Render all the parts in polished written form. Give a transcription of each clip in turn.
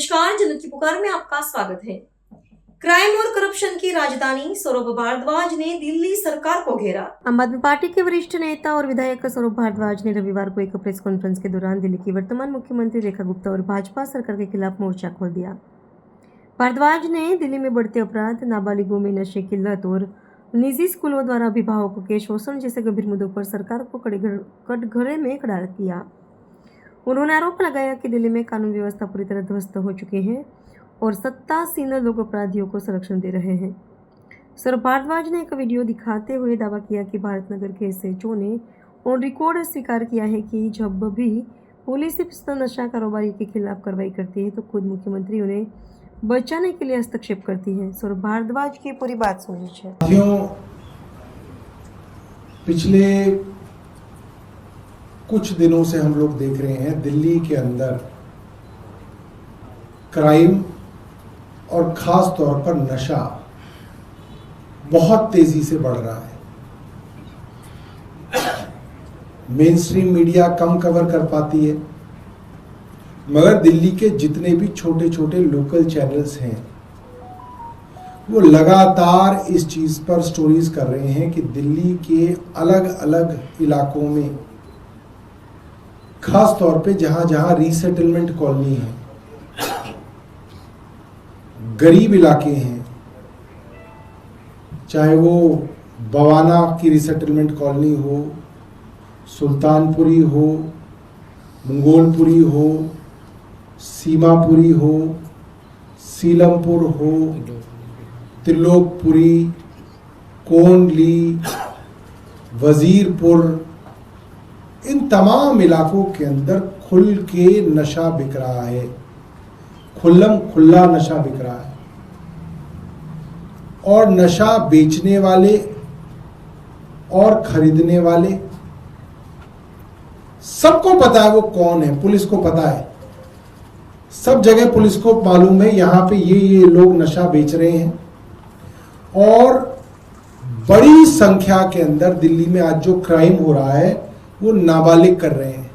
नमस्कार, जनता की पुकार में आपका स्वागत है। क्राइम और करप्शन की राजधानी सौरभ भारद्वाज ने दिल्ली सरकार को घेरा। आम आदमी पार्टी के वरिष्ठ नेता और विधायक सौरभ भारद्वाज ने रविवार को एक प्रेस कॉन्फ्रेंस के दौरान दिल्ली की वर्तमान मुख्यमंत्री रेखा गुप्ता और भाजपा सरकार के खिलाफ मोर्चा खोल दिया। भारद्वाज ने दिल्ली में बढ़ते अपराध, नाबालिगों में नशे की लत और निजी स्कूलों द्वारा अभिभावकों के शोषण जैसे गंभीर मुद्दों पर सरकार को कटघरे में खड़ा किया। उन्होंने आरोप लगाया कि दिल्ली में कानून व्यवस्था पूरी तरह ध्वस्त हो चुकी है और सत्तासीन लोग अपराधियों को संरक्षण दे रहे हैं। सौरभ भारद्वाज ने एक वीडियो दिखाते हुए दावा किया कि भारत नगर के एसएचओ ने ऑन रिकॉर्ड स्वीकार किया है कि जब भी पुलिस नशा कारोबारी के खिलाफ कार्रवाई करती है तो खुद मुख्यमंत्री उन्हें बचाने के लिए हस्तक्षेप करती है। सौरभ भारद्वाज की पूरी बात सुनिए। पिछले कुछ दिनों से हम लोग देख रहे हैं दिल्ली के अंदर क्राइम और खास तौर पर नशा बहुत तेजी से बढ़ रहा है। मेन स्ट्रीम मीडिया कम कवर कर पाती है, मगर दिल्ली के जितने भी छोटे छोटे लोकल चैनल्स हैं वो लगातार इस चीज पर स्टोरीज कर रहे हैं कि दिल्ली के अलग अलग इलाकों में, खास तौर पे जहां जहां रीसेटलमेंट कॉलोनी है, गरीब इलाके हैं, चाहे वो बवाना की रीसेटलमेंट कॉलोनी हो, सुल्तानपुरी हो, मंगोलपुरी हो, सीमापुरी हो, सीलमपुर हो, त्रिलोकपुरी, कोंडली, वजीरपुर, इन तमाम इलाकों के अंदर खुल के नशा बिक रहा है, खुल्लम खुल्ला नशा बिक रहा है। और नशा बेचने वाले और खरीदने वाले सबको पता है वो कौन है, पुलिस को पता है, सब जगह पुलिस को मालूम है यहां पे ये लोग नशा बेच रहे हैं। और बड़ी संख्या के अंदर दिल्ली में आज जो क्राइम हो रहा है वो नाबालिग कर रहे हैं।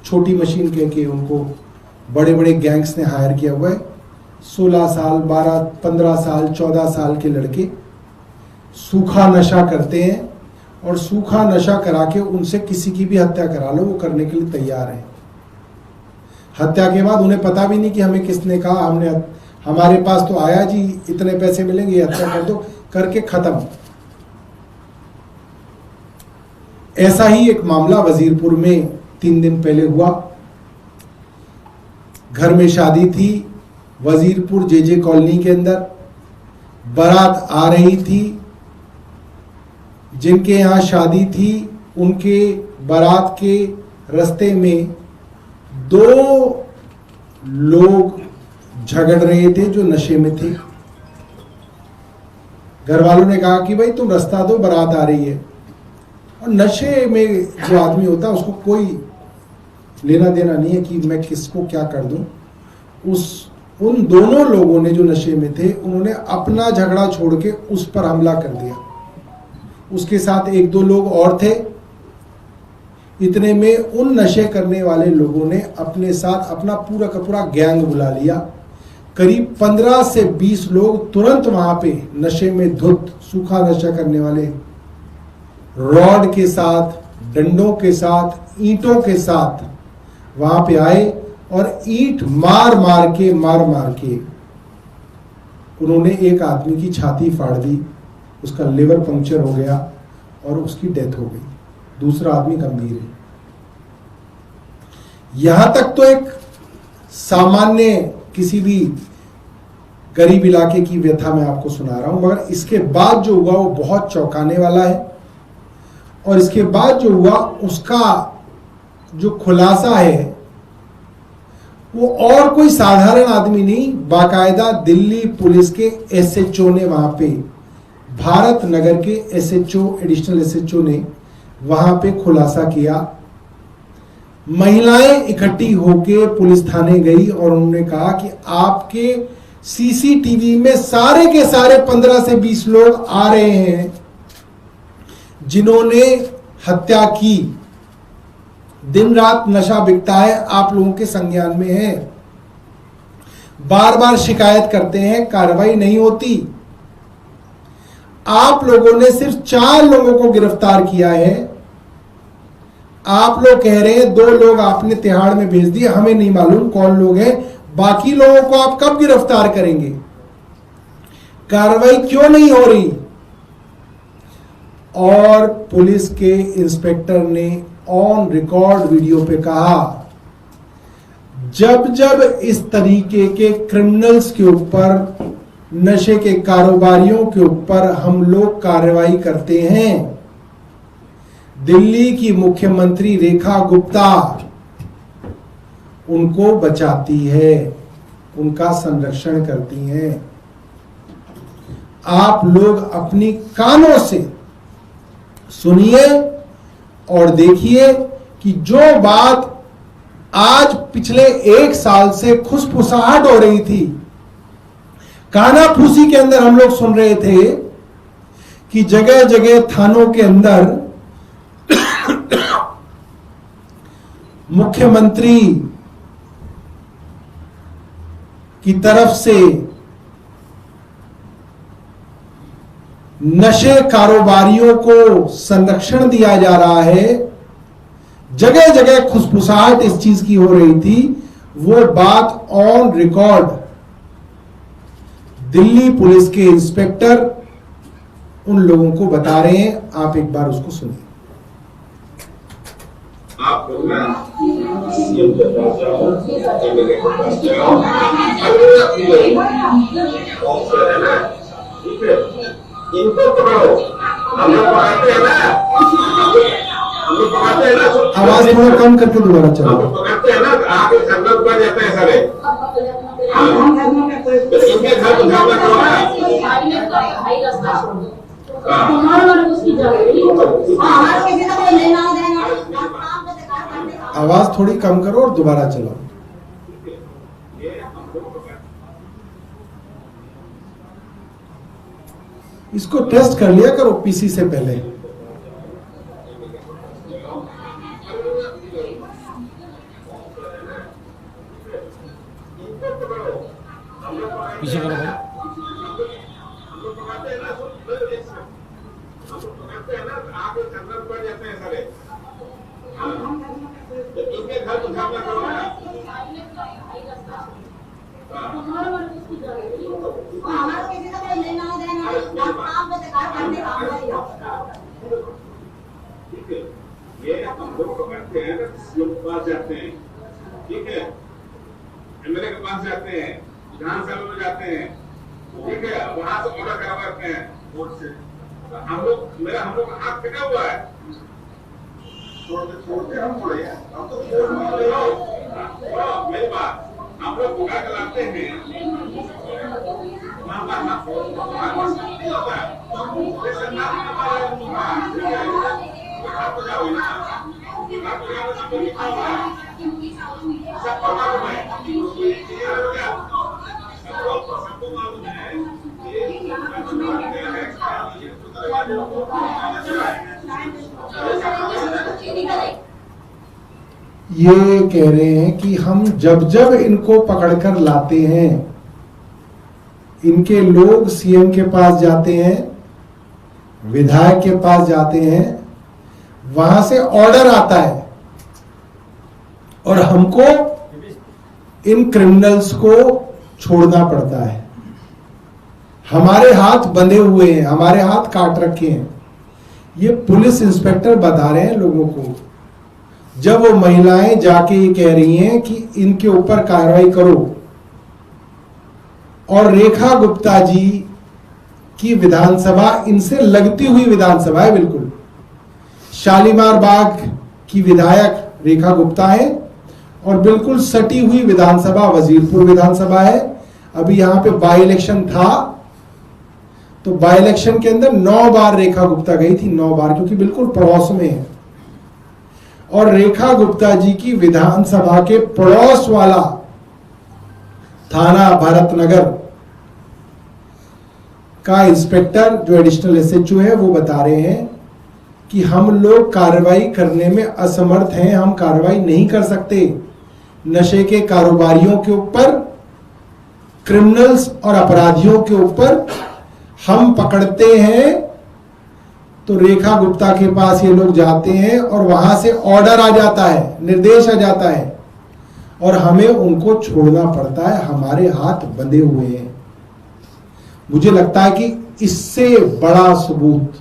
छोटी मशीन कह के उनको बड़े बड़े गैंग्स ने हायर किया हुआ है। 16 साल, 12, 15 साल, 14 साल के लड़के सूखा नशा करते हैं और सूखा नशा करा के उनसे किसी की भी हत्या करा लो, वो करने के लिए तैयार हैं। हत्या के बाद उन्हें पता भी नहीं कि हमें किसने कहा, हमारे पास तो आया जी, इतने पैसे मिलेंगे, हत्या कर दो, करके खत्म। ऐसा ही एक मामला वजीरपुर में 3 दिन पहले हुआ। घर में शादी थी, वजीरपुर जेजे कॉलोनी के अंदर बारात आ रही थी। जिनके यहाँ शादी थी उनके बारात के रास्ते में 2 लोग झगड़ रहे थे जो नशे में थे। घर वालों ने कहा कि भाई तुम रास्ता दो, बारात आ रही है। और नशे में जो आदमी होता है उसको कोई लेना देना नहीं है कि मैं किसको क्या कर दूं। उन दोनों लोगों ने जो नशे में थे उन्होंने अपना झगड़ा छोड़ के उस पर हमला कर दिया। उसके साथ 1-2 लोग और थे। इतने में उन नशे करने वाले लोगों ने अपने साथ अपना पूरा का पूरा गैंग बुला लिया। करीब 15 से 20 लोग तुरंत वहां पे नशे में धुत, सूखा नशा करने वाले, रॉड के साथ, डंडों के साथ, ईंटों के साथ वहां पे आए और ईंट मार मार के उन्होंने एक आदमी की छाती फाड़ दी, उसका लिवर पंक्चर हो गया और उसकी डेथ हो गई। दूसरा आदमी गंभीर है। यहां तक तो एक सामान्य किसी भी गरीब इलाके की व्यथा मैं आपको सुना रहा हूं, मगर इसके बाद जो हुआ वो बहुत चौंकाने वाला है। और इसके बाद जो हुआ उसका जो खुलासा है वो और कोई साधारण आदमी नहीं, बाकायदा दिल्ली पुलिस के एसएचओ ने, वहां पे भारत नगर के एसएचओ, एडिशनल एसएचओ ने वहां पे खुलासा किया। महिलाएं इकट्ठी होके पुलिस थाने गई और उन्होंने कहा कि आपके सीसीटीवी में सारे के सारे 15 से 20 लोग आ रहे हैं जिन्होंने हत्या की। दिन रात नशा बिकता है, आप लोगों के संज्ञान में है। बार बार शिकायत करते हैं, कार्रवाई नहीं होती। आप लोगों ने सिर्फ 4 लोगों को गिरफ्तार किया है। आप लोग कह रहे हैं 2 लोग आपने तिहाड़ में भेज दिए, हमें नहीं मालूम कौन लोग हैं, बाकी लोगों को आप कब गिरफ्तार करेंगे? कार्रवाई क्यों नहीं हो रही? और पुलिस के इंस्पेक्टर ने ऑन रिकॉर्ड वीडियो पे कहा, जब जब इस तरीके के क्रिमिनल्स के ऊपर, नशे के कारोबारियों के ऊपर हम लोग कार्रवाई करते हैं, दिल्ली की मुख्यमंत्री रेखा गुप्ता उनको बचाती है, उनका संरक्षण करती हैं। आप लोग अपनी कानों से सुनिए और देखिए कि जो बात आज पिछले 1 साल से खुसफुसाहट हो रही थी, कानाफूसी के अंदर हम लोग सुन रहे थे कि जगह जगह थानों के अंदर मुख्यमंत्री की तरफ से नशे कारोबारियों को संरक्षण दिया जा रहा है, जगह जगह खुसफुसाहट इस चीज की हो रही थी। वो बात ऑन रिकॉर्ड दिल्ली पुलिस के इंस्पेक्टर उन लोगों को बता रहे हैं। आप एक बार उसको सुनिए। आप लोग ना सीएम के पास जाओ, एमएलए के पास जाओ, है ना, ठीक है, इनको पकड़ो। हम लोग पकड़ते हैं ना, हम लोग पकड़ते हैं ना। आवाज थोड़ा कम करके दोबारा चलो। हम लोग पकड़ते हैं ना, आगे संगत कर जाते हैं सारे। इनके घर को ध्यान रखो ना। आवाज थोड़ी कम करो और दोबारा चलाओ। इसको टेस्ट कर लिया करो पीसी से पहले। पीछे करो भाई। आगे संगत कर जाते हैं सारे। इनके घर को ध्यान रखो ना। ठीक है, ये हम लोग पकड़ते हैं ना, सीएम के पास जाते हैं, ठीक है, एमएलए के पास जाते हैं, विधानसभा में जाते हैं, ठीक है, वहां से ऑर्डर करवाते हैं कोर्ट से। हम लोग का हाथ कटा हुआ है, छोड़ते हम थोड़े हैं, हम तो मेरी बात, हम लोग बुला के लाते हैं, ये कह रहे हैं कि हम जब जब इनको पकड़कर लाते हैं, इनके लोग सीएम के पास जाते हैं, विधायक के पास जाते हैं, वहां से ऑर्डर आता है और हमको इन क्रिमिनल्स को छोड़ना पड़ता है। हमारे हाथ बंधे हुए हैं, हमारे हाथ काट रखे हैं। ये पुलिस इंस्पेक्टर बता रहे हैं लोगों को। जब वो महिलाएं जाके ये कह रही हैं कि इनके ऊपर कार्रवाई करो, और रेखा गुप्ता जी की विधानसभा इनसे लगती हुई विधानसभा है, बिल्कुल शालीमार बाग की विधायक रेखा गुप्ता है और बिल्कुल सटी हुई विधानसभा वजीरपुर विधानसभा है। अभी यहां पे बाई इलेक्शन था, तो बाई इलेक्शन के अंदर 9 बार रेखा गुप्ता गई थी, 9 बार, क्योंकि बिल्कुल पड़ोस में है। और रेखा गुप्ता जी की विधानसभा के पड़ोस वाला थाना भरत नगर का इंस्पेक्टर जो एडिशनल एसएचओ है, वो बता रहे हैं कि हम लोग कार्रवाई करने में असमर्थ हैं, हम कार्रवाई नहीं कर सकते। नशे के कारोबारियों के ऊपर क्रिमिनल्स और अपराधियों के ऊपर हम पकड़ते हैं तो रेखा गुप्ता के पास ये लोग जाते हैं और वहां से ऑर्डर आ जाता है, निर्देश आ जाता है और हमें उनको छोड़ना पड़ता है। हमारे हाथ बंधे हुए हैं। मुझे लगता है कि इससे बड़ा सबूत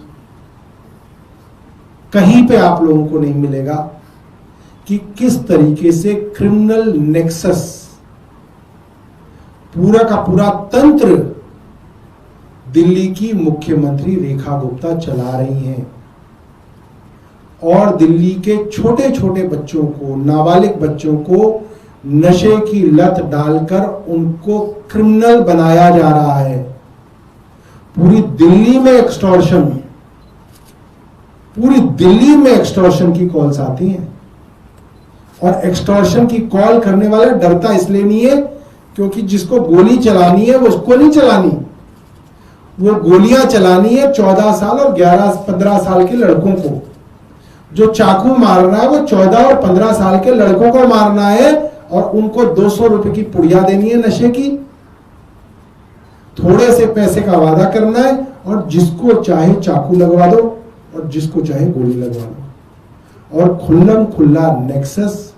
कहीं पे आप लोगों को नहीं मिलेगा कि किस तरीके से क्रिमिनल नेक्सस, पूरा का पूरा तंत्र दिल्ली की मुख्यमंत्री रेखा गुप्ता चला रही हैं और दिल्ली के छोटे छोटे बच्चों को, नाबालिग बच्चों को नशे की लत डालकर उनको क्रिमिनल बनाया जा रहा है। पूरी दिल्ली में एक्सटॉर्शन, पूरी दिल्ली में एक्सटॉर्शन की कॉल्स आती हैं और एक्सटॉर्शन की कॉल करने वाला डरता इसलिए नहीं है क्योंकि जिसको गोली चलानी है वो उसको नहीं चलानी, वो गोलियां चलानी है 14 साल और 11-15 साल के लड़कों को। जो चाकू मारना है वो 14 और 15 साल के लड़कों को मारना है और उनको 200 रुपए की पुड़िया देनी है नशे की, थोड़े से पैसे का वादा करना है और जिसको चाहे चाकू लगवा दो और जिसको चाहे गोली लगवा दो। और खुल्लम खुल्ला नेक्सस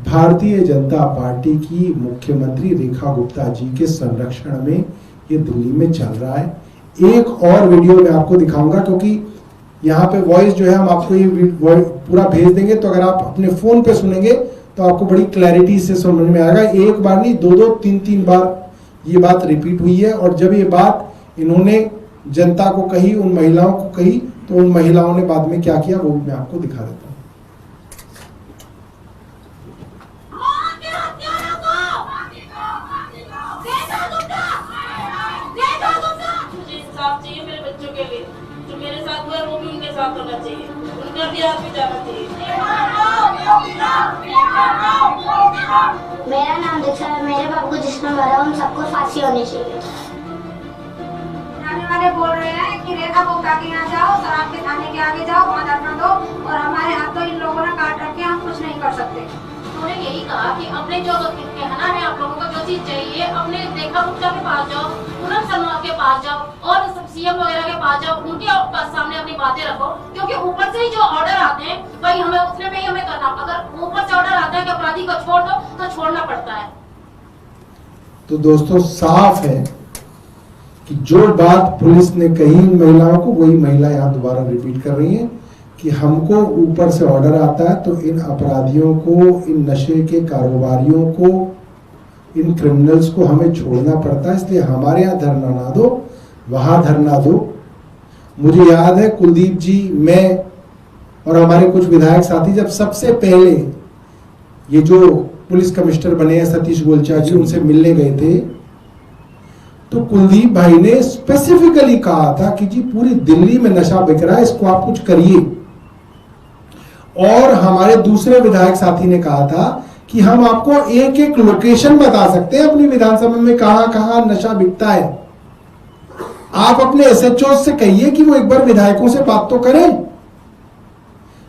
भारतीय जनता पार्टी की मुख्यमंत्री रेखा गुप्ता जी के संरक्षण में ये दिल्ली में चल रहा है। एक और वीडियो मैं आपको दिखाऊंगा क्योंकि यहाँ पे वॉइस जो है हम आपको ये पूरा भेज देंगे, तो अगर आप अपने फोन पे सुनेंगे तो आपको बड़ी क्लैरिटी से समझ में आएगा। एक बार नहीं, 2-2, 3-3 बार ये बात रिपीट हुई है और जब ये बात इन्होंने जनता को कही, उन महिलाओं को कही, तो उन महिलाओं ने बाद में क्या किया वो मैं आपको दिखा देता हूँ। चाहिए मेरे बच्चों के लिए, जो मेरे साथ हुआ है वो भी उनके साथ होना चाहिए, उनका भी हाथ भी जाना चाहिए। मेरा नाम दीक्षा है, मेरे बाप को जिसने मारा उन सबको फांसी होनी चाहिए। थाने वाले बोल रहे हैं कि रेखा गुप्ता के यहाँ जाओ, शराब के थाने के आगे जाओ, वहाँ धरना दो और हमारे हाथ तो इन लोगों ने काट रखे, हम कुछ नहीं कर सकते। उन्होंने यही कहा कि अपने जो कहना है आप लोगों को जो चीज चाहिए, अपने रेखा गुप्ता के पास जाओ, पूनम शर्मा के पास जाओ और सीएम वगैरह के पास जाओ, उनके सामने अपनी बातें रखो, क्योंकि ऊपर से ही जो ऑर्डर आते हैं भाई हमें उतने पे ही हमें करना। अगर ऊपर से ऑर्डर आता है कि अपराधी को छोड़ दो तो छोड़ना पड़ता है। तो दोस्तों साफ है कि जो बात पुलिस ने कही इन महिलाओं को, वही महिला यहाँ दोबारा रिपीट कर रही है कि हमको ऊपर से ऑर्डर आता है तो इन अपराधियों को, इन नशे के कारोबारियों को, इन क्रिमिनल्स को हमें छोड़ना पड़ता है, इसलिए हमारे यहाँ धरना ना दो, वहां धरना दो। मुझे याद है कुलदीप जी, मैं और हमारे कुछ विधायक साथी जब सबसे पहले ये जो पुलिस कमिश्नर बने हैं सतीश गोलचा जी, उनसे मिलने गए थे तो कुलदीप भाई ने स्पेसिफिकली कहा था कि जी पूरी दिल्ली में नशा बिक रहा है, इसको आप कुछ करिए। और हमारे दूसरे विधायक साथी ने कहा था कि हम आपको एक एक लोकेशन बता सकते हैं अपनी विधानसभा में कहां कहां नशा बिकता है। आप अपने एसएचओ से कहिए कि वो एक बार विधायकों से बात तो करें,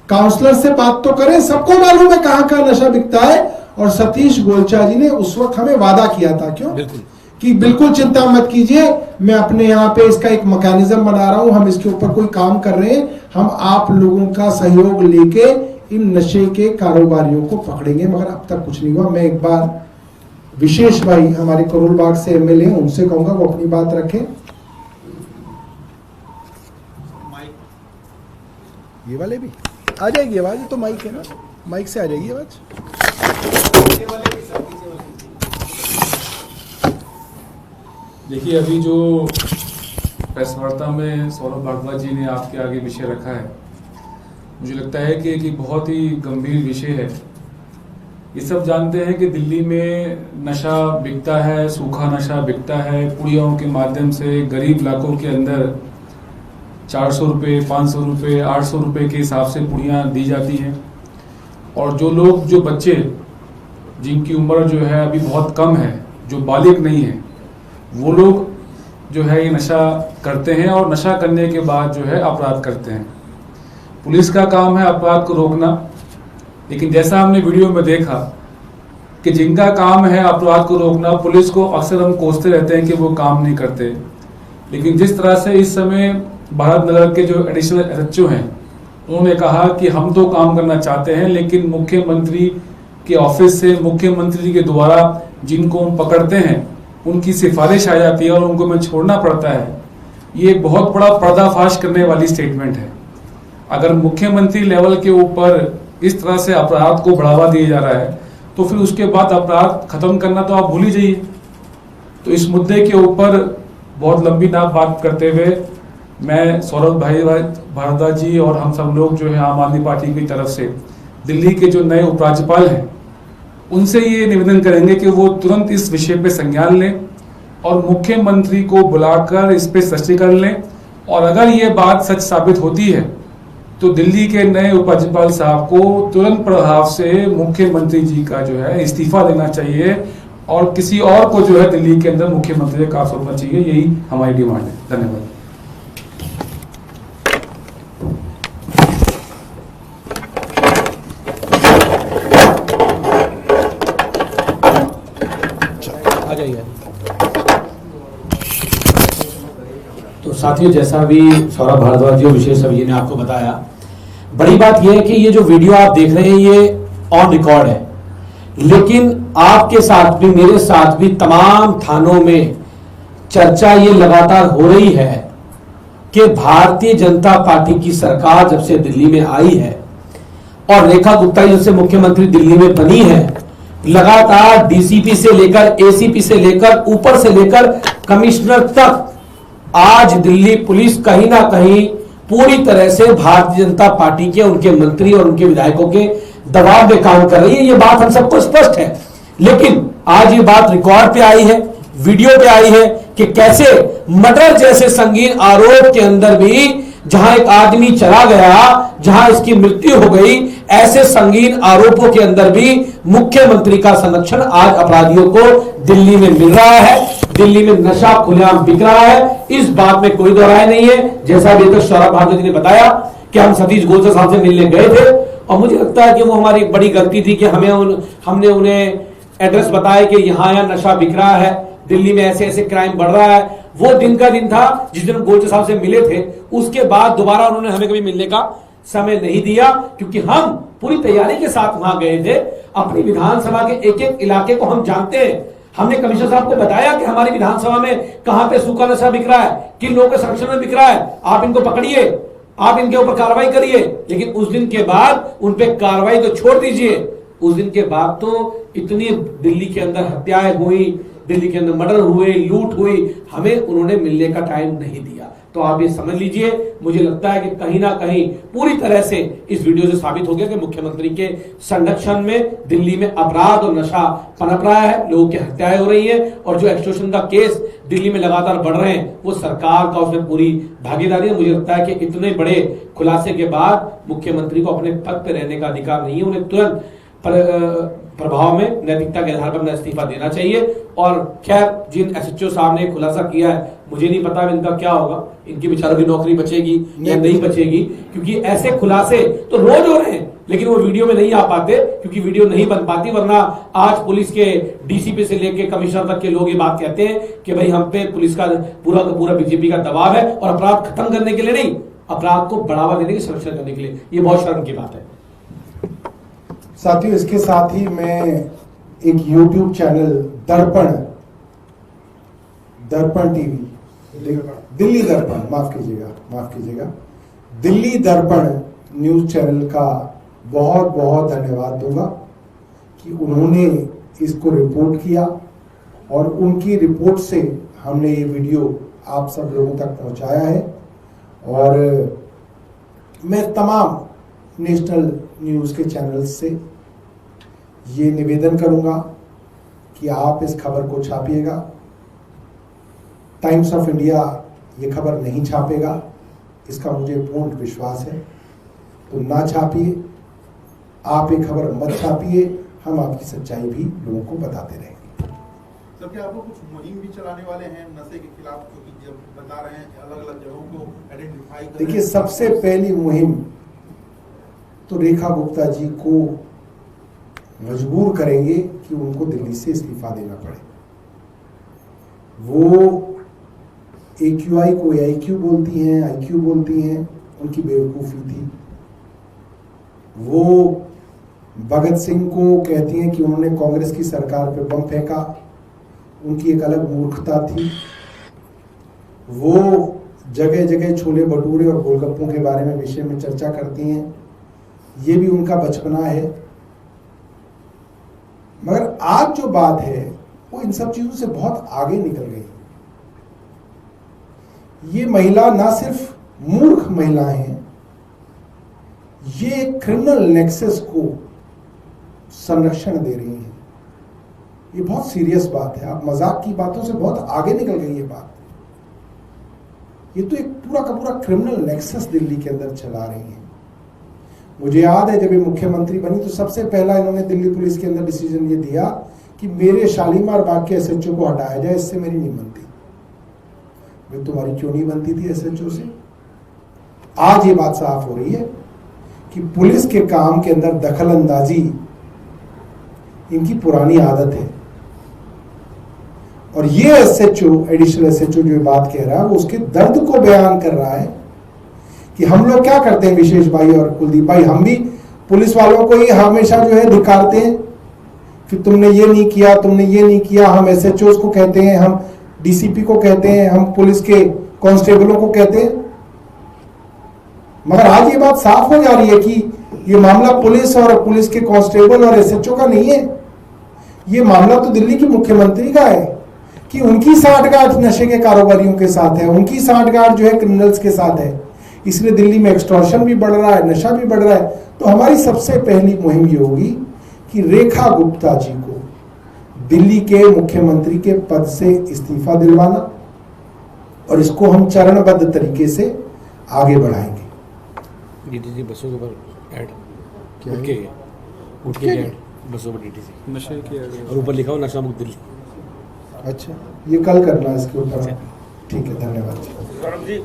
काउंसलर से बात तो करें, सबको मालूम है कहां कहां नशा बिकता है। और सतीश गोलचा जी ने उस वक्त हमें वादा किया था, क्यों कि बिल्कुल चिंता मत कीजिए, मैं अपने यहाँ पे इसका एक मैकेनिज्म बना रहा हूं, हम इसके ऊपर कोई काम कर रहे हैं, हम आप लोगों का सहयोग लेके इन नशे के कारोबारियों को पकड़ेंगे। मगर अब तक कुछ नहीं हुआ। मैं एक बार विशेष भाई हमारे करोल बाग से एमएलए हैं, उनसे कहूंगा वो अपनी बात रखें। ये वाले भी आ जाएगी आवाज, तो माइक है ना, माइक से आ जाएगी आवाज। देखिए, अभी जो प्रेस वार्ता में सौरभ भारद्वाज जी ने आपके आगे विषय रखा है, मुझे लगता है कि एक बहुत ही गंभीर विषय है। ये सब जानते हैं कि दिल्ली में नशा बिकता है, सूखा नशा बिकता है, पुड़ियों के माध्यम से गरीब इलाकों के अंदर 400 रुपये, 500 रुपये, 800 रुपये के हिसाब से पुड़ियाँ दी जाती हैं। और जो लोग, जो बच्चे जिनकी उम्र जो है अभी बहुत कम है, जो बालिग नहीं है, वो लोग जो है ये नशा करते हैं और नशा करने के बाद जो है अपराध करते हैं। पुलिस का काम है अपराध को रोकना, लेकिन जैसा हमने वीडियो में देखा कि जिनका काम है अपराध को रोकना, पुलिस को अक्सर हम कोसते रहते हैं कि वो काम नहीं करते, लेकिन जिस तरह से इस समय भारत नगर के जो एडिशनल एसएचओ हैं उन्होंने कहा कि हम तो काम करना चाहते हैं, लेकिन मुख्यमंत्री के ऑफिस से, मुख्यमंत्री के द्वारा जिनको हम पकड़ते हैं उनकी सिफारिश आ जाती है और उनको हमें छोड़ना पड़ता है। ये बहुत बड़ा पर्दाफाश करने वाली स्टेटमेंट है। अगर मुख्यमंत्री लेवल के ऊपर इस तरह से अपराध को बढ़ावा दिया जा रहा है तो फिर उसके बाद अपराध खत्म करना तो आप भूल ही जाइए। तो इस मुद्दे के ऊपर बहुत लंबी ना बात करते हुए मैं सौरभ भाई भारद्वाज जी और हम सब लोग जो है आम आदमी पार्टी की तरफ से दिल्ली के जो नए उपराज्यपाल हैं उनसे ये निवेदन करेंगे कि वो तुरंत इस विषय पे संज्ञान लें और मुख्यमंत्री को बुलाकर इस पे स्पष्टीकरण लें, और अगर ये बात सच साबित होती है तो दिल्ली के नए उपराज्यपाल साहब को तुरंत प्रभाव से मुख्यमंत्री जी का जो है इस्तीफा देना चाहिए और किसी और को जो है दिल्ली के अंदर मुख्यमंत्री का सौंपना चाहिए। यही हमारी डिमांड है। धन्यवाद। आ जाइए। तो साथियों, जैसा भी सौरभ भारद्वाज जी और विशेष सभी ने आपको बताया, बड़ी बात यह है कि ये जो वीडियो आप देख रहे हैं ये ऑन रिकॉर्ड है, लेकिन आपके साथ भी मेरे साथ भी तमाम थानों में चर्चा ये लगातार हो रही है कि भारतीय जनता पार्टी की सरकार जब से दिल्ली में आई है और रेखा गुप्ता जब से मुख्यमंत्री दिल्ली में बनी है, लगातार डीसीपी से लेकर एसीपी से लेकर ऊपर से लेकर कमिश्नर तक आज दिल्ली पुलिस कहीं ना कहीं पूरी तरह से भारतीय जनता पार्टी के, उनके मंत्री और उनके विधायकों के दबाव में काम कर रही है। ये बात हम सबको स्पष्ट है, लेकिन आज ये बात रिकॉर्ड पे आई है, वीडियो पे आई है कि कैसे मर्डर जैसे संगीन आरोप के अंदर भी जहां एक आदमी चला गया, जहां इसकी मृत्यु हो गई, ऐसे संगीन आरोपों के अंदर भी मुख्यमंत्री का संरक्षण आज अपराधियों को दिल्ली में मिल रहा है। दिल्ली में नशा खुलेआम बिक रहा है, इस बात में कोई दो राय नहीं है। जैसा भी तो सौरभ भारद्वाज जी ने बताया कि हम सतीश गोलचा साहब से मिलने गए थे और मुझे लगता है कि वो हमारी बड़ी गलती थी कि हमने उन्हें एड्रेस बताया कि यहाँ नशा बिक रहा है, दिल्ली में ऐसे ऐसे क्राइम बढ़ रहा है। वो दिन का दिन था जिस दिन गोलचा साहब से मिले थे, उसके बाद दोबारा उन्होंने हमें कभी मिलने का समय नहीं दिया, क्योंकि हम पूरी तैयारी के साथ वहां गए थे। अपनी विधानसभा के एक एक इलाके को हम जानते हैं। हमने कमिश्नर साहब को बताया कि हमारी विधानसभा में कहां पे सूखा नशा बिक रहा है, किन लोगों के संरक्षण में बिक रहा है, आप इनको पकड़िए, आप इनके ऊपर कार्रवाई करिए। लेकिन उस दिन के बाद उन पे कार्रवाई तो छोड़ दीजिए, उस दिन के बाद तो इतनी दिल्ली के अंदर हत्याएं हुई, दिल्ली के अंदर मर्डर हुए, लूट हुई, हमें उन्होंने मिलने का टाइम नहीं दिया। तो आप ये समझ लीजिए, मुझे लगता है कि कहीं ना कहीं पूरी तरह से इस वीडियो से साबित हो गया कि मुख्यमंत्री के संरक्षण में दिल्ली में अपराध और नशा पनप रहा है, लोगों की हत्याएं हो रही है, और जो एक्सटॉर्शन का केस दिल्ली में लगातार बढ़ रहे हैं वो सरकार का उसमें पूरी भागीदारी है। मुझे लगता है कि इतने बड़े खुलासे के बाद मुख्यमंत्री को अपने पद पर रहने का अधिकार नहीं है, उन्हें तुरंत प्रभाव में नैतिकता के आधार पर अपना इस्तीफा देना चाहिए। और खैर, जिन एसएचओ साहब ने खुलासा किया है, मुझे नहीं पता इनका क्या होगा, इनकी बेचारों की नौकरी बचेगी या नहीं बचेगी, क्योंकि ऐसे खुलासे तो रोज हो रहे हैं, लेकिन वो वीडियो में नहीं आ पाते क्योंकि वीडियो नहीं बन पाती। वरना आज पुलिस के डीसीपी से लेकर कमिश्नर तक के लोग ये बात कहते हैं कि भाई हम पे पुलिस का पूरा बीजेपी का दबाव है, और अपराध खत्म करने के लिए नहीं, अपराध को बढ़ावा देने की संरक्षण करने के लिए। ये बहुत शर्म की बात है। साथियों, इसके साथ ही मैं एक YouTube चैनल दर्पण टीवी, दिल्ली दर्पण, माफ कीजिएगा, दिल्ली दर्पण न्यूज चैनल का बहुत बहुत धन्यवाद दूंगा कि उन्होंने इसको रिपोर्ट किया और उनकी रिपोर्ट से हमने ये वीडियो आप सब लोगों तक पहुंचाया है। और मैं तमाम नेशनल न्यूज़ के चैनल से ये निवेदन करूंगा कि आप इस खबर को छापिएगा। टाइम्स ऑफ इंडिया ये खबर नहीं छापेगा, इसका मुझे पूर्ण विश्वास है, तो ना छापिए, आप ये खबर मत छापिए, हम आपकी सच्चाई भी लोगों को बताते रहेंगे। सर, क्या आप लोग कुछ मुहिम भी चलाने वाले हैं नशे के खिलाफ, क्योंकि जब बता रहे हैं अलग अलग जगहों को आइडेंटिफाई करें? देखिए, सबसे पहली मुहिम तो रेखा गुप्ता जी को मजबूर करेंगे कि उनको दिल्ली से इस्तीफा देना पड़े। वो AQI को AIQ बोलती हैं, IQ बोलती हैं, उनकी बेवकूफ़ी थी। वो भगत सिंह को कहती हैं कि उन्होंने कांग्रेस की सरकार पे बम फेंका, उनकी एक अलग मूर्खता थी। वो जगह जगह छोले भटूरे और गोलगप्पों के बारे में विषय में चर्चा करती हैं, ये भी उनका बचपना है। मगर आज जो बात है वो इन सब चीजों से बहुत आगे निकल गई। ये महिला ना सिर्फ मूर्ख महिला है, ये क्रिमिनल नेक्सस को संरक्षण दे रही है। ये बहुत सीरियस बात है। आप मजाक की बातों से बहुत आगे निकल गई ये बात। ये तो एक पूरा का पूरा क्रिमिनल नेक्सस दिल्ली के अंदर चला रही है। मुझे याद है जब ये मुख्यमंत्री बनी तो सबसे पहला इन्होंने दिल्ली पुलिस के अंदर डिसीजन ये दिया कि मेरे शालीमार बाग के SHO को हटाया जाए, इससे मेरी नहीं बनती। वे तुम्हारी क्यों नहीं बनती थी SHO से? आज ये बात साफ हो रही है कि पुलिस के काम के अंदर दखल अंदाजी इनकी पुरानी आदत है। और ये SHO, एडिशनल SHO जो बात कह रहा है वो उसके दर्द को बयान कर रहा है कि हम लोग क्या करते हैं, विशेष भाई और कुलदीप भाई, हम भी पुलिस वालों को ही हमेशा जो है धिक्कारते हैं कि तुमने ये नहीं किया, तुमने ये नहीं किया। हम SHOs को कहते हैं, हम DCP को कहते हैं, हम पुलिस के कांस्टेबलों को कहते हैं। मगर आज ये बात साफ हो जा रही है कि ये मामला पुलिस और पुलिस के कांस्टेबल और SHO का नहीं है। ये मामला तो दिल्ली की मुख्यमंत्री का है कि उनकी सांठगांठ नशे के कारोबारियों के साथ है, उनकी सांठगांठ जो है क्रिमिनल्स के साथ है। इसलिए दिल्ली में एक्सटॉर्शन भी बढ़ रहा है, नशा भी बढ़ रहा है। तो हमारी सबसे पहली मुहिम ये होगी कि रेखा गुप्ता जी को दिल्ली के मुख्यमंत्री के पद से इस्तीफा दिलवाना, और इसको हम चरणबद्ध तरीके से आगे बढ़ाएंगे। DTC बसों के ऊपर ऐड क्या उठ के ऐड बसों पर DTC नशे की और ऊपर लिखा हो नशा मुक्त दिल्ली। अच्छा, ये कल करना है इसके ऊपर। ठीक है, धन्यवाद। सौरभ जी,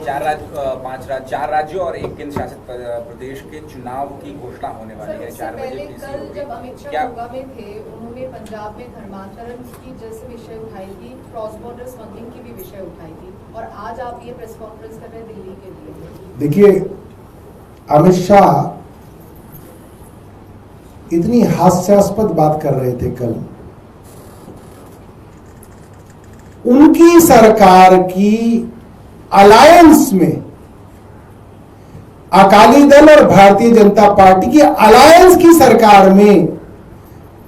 4 राज्यों और 1 केंद्र शासित प्रदेश के चुनाव की घोषणा होने वाली है। 4 बजे कल जब अमित शाह गोवा में थे, उन्होंने पंजाब में धर्मांतरण की जैसे विषय उठाई थी, क्रॉस बॉर्डर स्मगलिंग की भी विषय उठाई थी, और आज आप ये प्रेस कॉन्फ्रेंस कर रहे हैं दिल्ली के लिए। देखिए, अमित शाह इतनी हास्यास्पद बात कर रहे थे कल। उनकी सरकार की अलायंस में, अकाली दल और भारतीय जनता पार्टी की अलायंस की सरकार में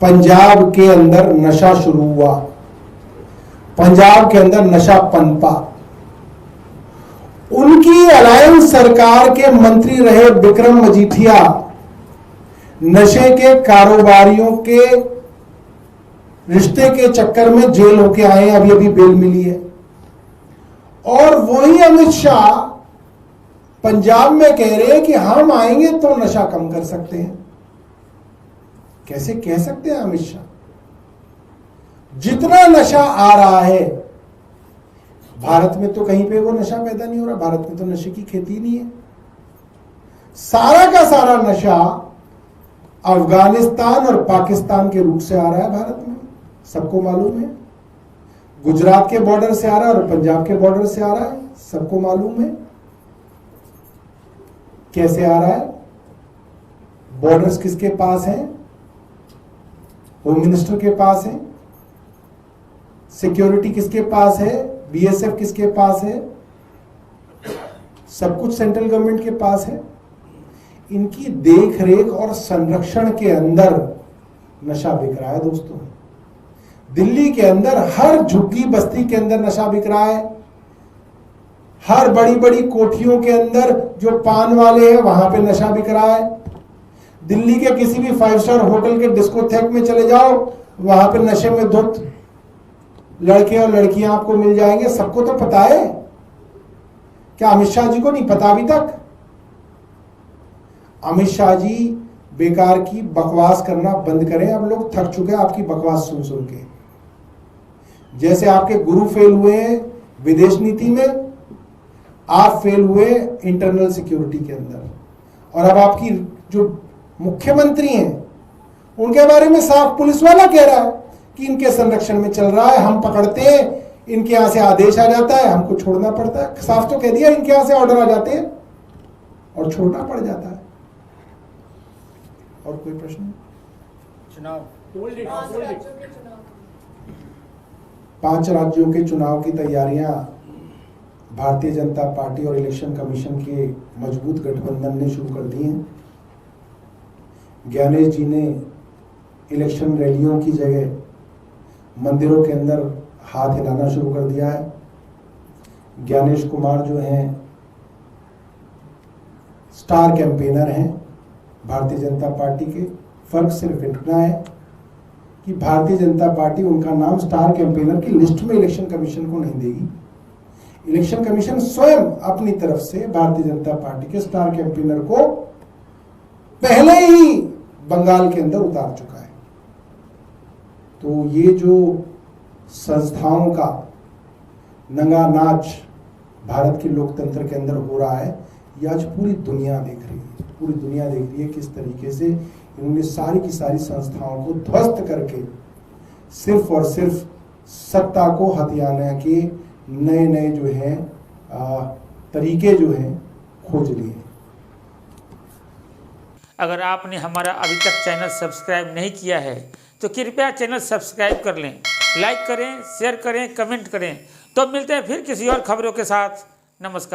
पंजाब के अंदर नशा शुरू हुआ, पंजाब के अंदर नशा पनपा। उनकी अलायंस सरकार के मंत्री रहे विक्रम मजीठिया नशे के कारोबारियों के रिश्ते के चक्कर में जेल होके आए, अभी अभी बेल मिली है। और वही अमित शाह पंजाब में कह रहे हैं कि हम आएंगे तो नशा कम कर सकते हैं। कैसे कह सकते हैं अमित शाह? जितना नशा आ रहा है भारत में, तो कहीं पे वो नशा पैदा नहीं हो रहा। भारत में तो नशे की खेती नहीं है। सारा का सारा नशा अफगानिस्तान और पाकिस्तान के रूप से आ रहा है भारत में, सबको मालूम है। गुजरात के बॉर्डर से आ रहा है और पंजाब के बॉर्डर से आ रहा है, सबको मालूम है। कैसे आ रहा है? बॉर्डर्स किसके पास हैं? होम मिनिस्टर के पास है। सिक्योरिटी किसके पास है? BSF किसके पास है? सब कुछ सेंट्रल गवर्नमेंट के पास है। इनकी देख रेख और संरक्षण के अंदर नशा बिक रहा है दोस्तों। दिल्ली के अंदर हर झुग्गी बस्ती के अंदर नशा बिक रहा है। हर बड़ी बड़ी कोठियों के अंदर जो पान वाले हैं वहां पे नशा बिक रहा है। दिल्ली के किसी भी 5 स्टार होटल के डिस्कोथेक में चले जाओ, वहां पे नशे में धुत लड़के और लड़कियां आपको मिल जाएंगे। सबको तो पता है। क्या अमित शाह जी को नहीं पता अभी तक? अमित शाह जी बेकार की बकवास करना बंद करें। अब लोग थक चुके हैं आपकी बकवास सुन सुन के। जैसे आपके गुरु फेल हुए हैं विदेश नीति में, आप फेल हुए इंटरनल सिक्योरिटी के अंदर। और अब आपकी जो मुख्यमंत्री हैं उनके बारे में साफ पुलिस वाला कह रहा है कि इनके संरक्षण में चल रहा है, हम पकड़ते हैं, इनके यहां से आदेश आ जाता है, हमको छोड़ना पड़ता है। साफ तो कह दिया, इनके यहां से ऑर्डर आ जाते हैं और छोड़ना पड़ जाता है। और कोई प्रश्न? चुनाव 5 राज्यों के चुनाव की तैयारियां भारतीय जनता पार्टी और इलेक्शन कमीशन के मजबूत गठबंधन ने शुरू कर दी हैं। ज्ञानेश जी ने इलेक्शन रैलियों की जगह मंदिरों के अंदर हाथ हिलाना शुरू कर दिया है। ज्ञानेश कुमार जो हैं स्टार कैंपेनर हैं भारतीय जनता पार्टी के। फर्क सिर्फ इतना है कि भारतीय जनता पार्टी उनका नाम स्टार कैंपेनर की लिस्ट में इलेक्शन कमीशन को नहीं देगी। इलेक्शन कमीशन स्वयं अपनी तरफ से भारतीय जनता पार्टी के स्टार कैंपेनर को पहले ही बंगाल के अंदर उतार चुका है। तो ये जो संस्थाओं का नंगा नाच भारत के लोकतंत्र के अंदर हो रहा है, ये आज पूरी दुनिया देख रही है। पूरी दुनिया देख रही है किस तरीके से इन्होंने सारी की सारी संस्थाओं को ध्वस्त करके सिर्फ और सिर्फ सत्ता को हथियाने के नए नए जो हैं तरीके जो हैं खोज लिए। अगर आपने हमारा अभी तक चैनल सब्सक्राइब नहीं किया है तो कृपया चैनल सब्सक्राइब कर लें, लाइक करें, शेयर करें, कमेंट करें। तो मिलते हैं फिर किसी और खबरों के साथ। नमस्कार।